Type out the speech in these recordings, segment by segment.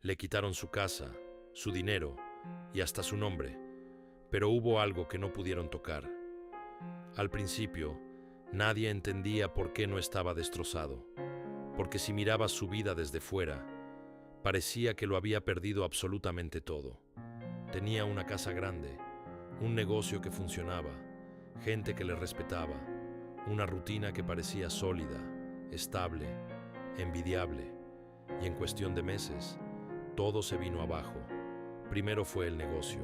Le quitaron su casa, su dinero y hasta su nombre, pero hubo algo que no pudieron tocar. Al principio, nadie entendía por qué no estaba destrozado, porque si mirabas su vida desde fuera, parecía que lo había perdido absolutamente todo. Tenía una casa grande, un negocio que funcionaba, gente que le respetaba, una rutina que parecía sólida, estable, envidiable, y en cuestión de meses, todo se vino abajo. Primero fue el negocio,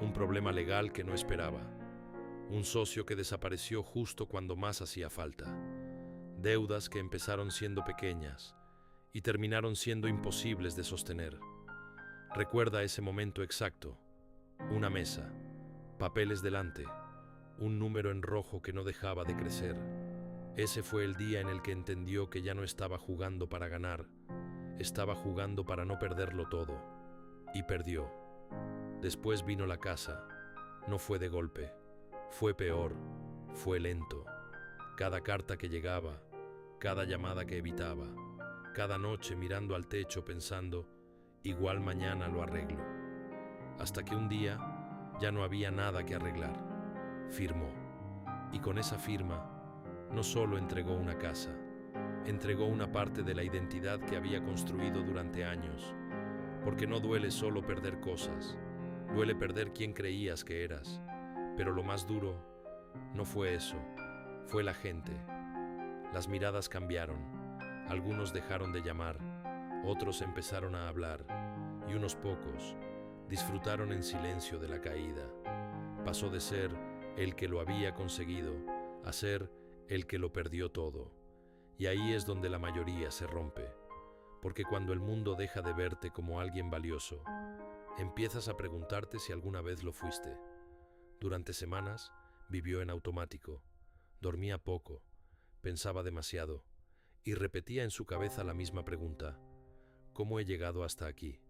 un problema legal que no esperaba, un socio que desapareció justo cuando más hacía falta, deudas que empezaron siendo pequeñas y terminaron siendo imposibles de sostener. Recuerda ese momento exacto, una mesa, papeles delante, un número en rojo que no dejaba de crecer. Ese fue el día en el que entendió que ya no estaba jugando para ganar, estaba jugando para no perderlo todo. Y perdió. Después vino la casa. No fue de golpe. Fue peor. Fue lento. Cada carta que llegaba, cada llamada que evitaba, cada noche mirando al techo pensando, igual mañana lo arreglo. Hasta que un día ya no había nada que arreglar. Firmó. Y con esa firma, no solo entregó una casa, entregó una parte de la identidad que había construido durante años, porque no duele solo perder cosas, duele perder quién creías que eras, pero lo más duro no fue eso, fue la gente. Las miradas cambiaron, algunos dejaron de llamar, otros empezaron a hablar, y unos pocos disfrutaron en silencio de la caída. Pasó de ser el que lo había conseguido a ser el que lo perdió todo. Y ahí es donde la mayoría se rompe, porque cuando el mundo deja de verte como alguien valioso, empiezas a preguntarte si alguna vez lo fuiste. Durante semanas vivió en automático, dormía poco, pensaba demasiado y repetía en su cabeza la misma pregunta: ¿cómo he llegado hasta aquí?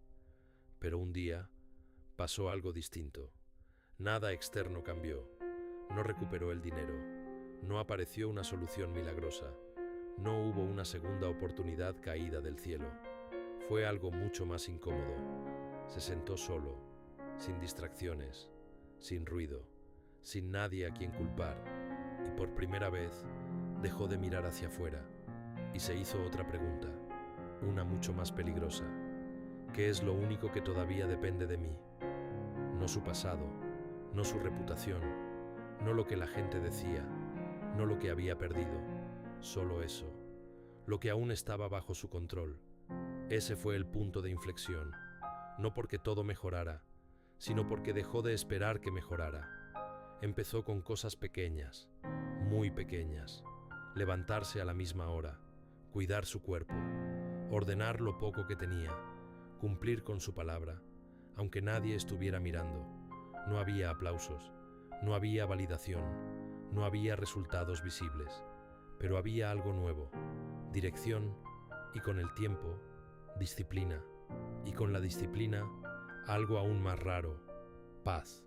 Pero un día pasó algo distinto. Nada externo cambió, no recuperó el dinero, no apareció una solución milagrosa. No hubo una segunda oportunidad caída del cielo. Fue algo mucho más incómodo. Se sentó solo, sin distracciones, sin ruido, sin nadie a quien culpar, y por primera vez dejó de mirar hacia afuera y se hizo otra pregunta, una mucho más peligrosa. ¿Qué es lo único que todavía depende de mí? No su pasado, no su reputación, no lo que la gente decía, no lo que había perdido. Solo eso, lo que aún estaba bajo su control. Ese fue el punto de inflexión, no porque todo mejorara, sino porque dejó de esperar que mejorara. Empezó con cosas pequeñas, muy pequeñas: levantarse a la misma hora, cuidar su cuerpo, ordenar lo poco que tenía, cumplir con su palabra, aunque nadie estuviera mirando. No había aplausos, no había validación, no había resultados visibles. Pero había algo nuevo, dirección y, con el tiempo, disciplina. Y con la disciplina, algo aún más raro: paz.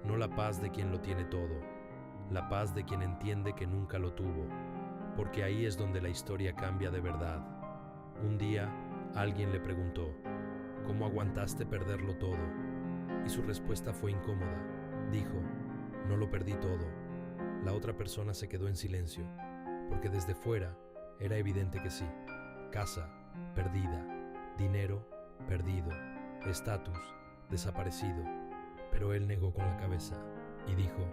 No la paz de quien lo tiene todo, la paz de quien entiende que nunca lo tuvo, porque ahí es donde la historia cambia de verdad. Un día, alguien le preguntó: ¿cómo aguantaste perderlo todo? Y su respuesta fue incómoda. Dijo: no lo perdí todo. La otra persona se quedó en silencio, porque desde fuera era evidente que sí. Casa, perdida; dinero, perdido; estatus, desaparecido. Pero él negó con la cabeza y dijo: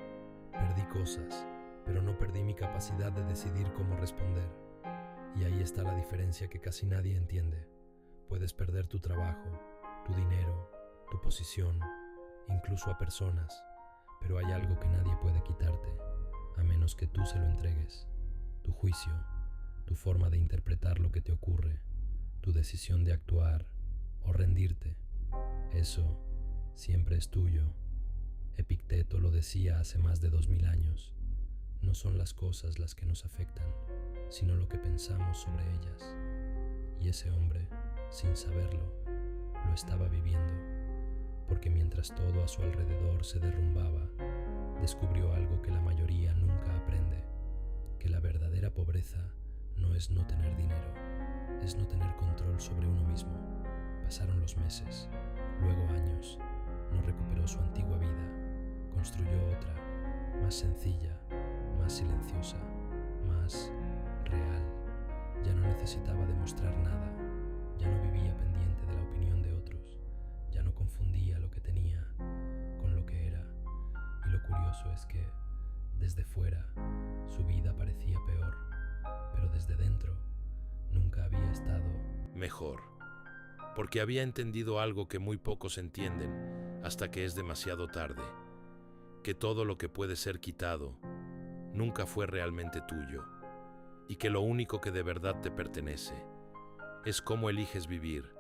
perdí cosas, pero no perdí mi capacidad de decidir cómo responder. Y ahí está la diferencia que casi nadie entiende. Puedes perder tu trabajo, tu dinero, tu posición, incluso a personas, pero hay algo que nadie puede quitarte, a menos que tú se lo entregues: tu juicio, tu forma de interpretar lo que te ocurre, tu decisión de actuar o rendirte. Eso siempre es tuyo. Epicteto lo decía hace más de 2000 años. No son las cosas las que nos afectan, sino lo que pensamos sobre ellas. Y ese hombre, sin saberlo, lo estaba viviendo, porque mientras todo a su alrededor se derrumbaba, descubrió algo que la mayoría nunca aprende: que la verdadera pobreza no es no tener dinero, es no tener control sobre uno mismo. Pasaron los meses, luego años. No recuperó su antigua vida. Construyó otra, más sencilla, más silenciosa, más real. Ya no necesitaba demostrar nada. Ya no vivía pendiente de la opinión de otros. Ya no confundía lo que tenía con lo que era. Y lo curioso es que, desde fuera, su vida parecía peor, pero desde dentro nunca había estado mejor, porque había entendido algo que muy pocos entienden hasta que es demasiado tarde, que todo lo que puede ser quitado nunca fue realmente tuyo, y que lo único que de verdad te pertenece es cómo eliges vivir,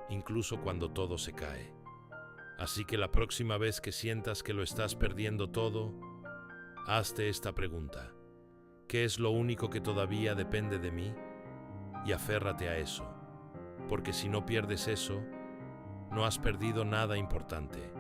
incluso cuando todo se cae. Así que la próxima vez que sientas que lo estás perdiendo todo, hazte esta pregunta: ¿qué es lo único que todavía depende de mí? Y aférrate a eso, porque si no pierdes eso, no has perdido nada importante.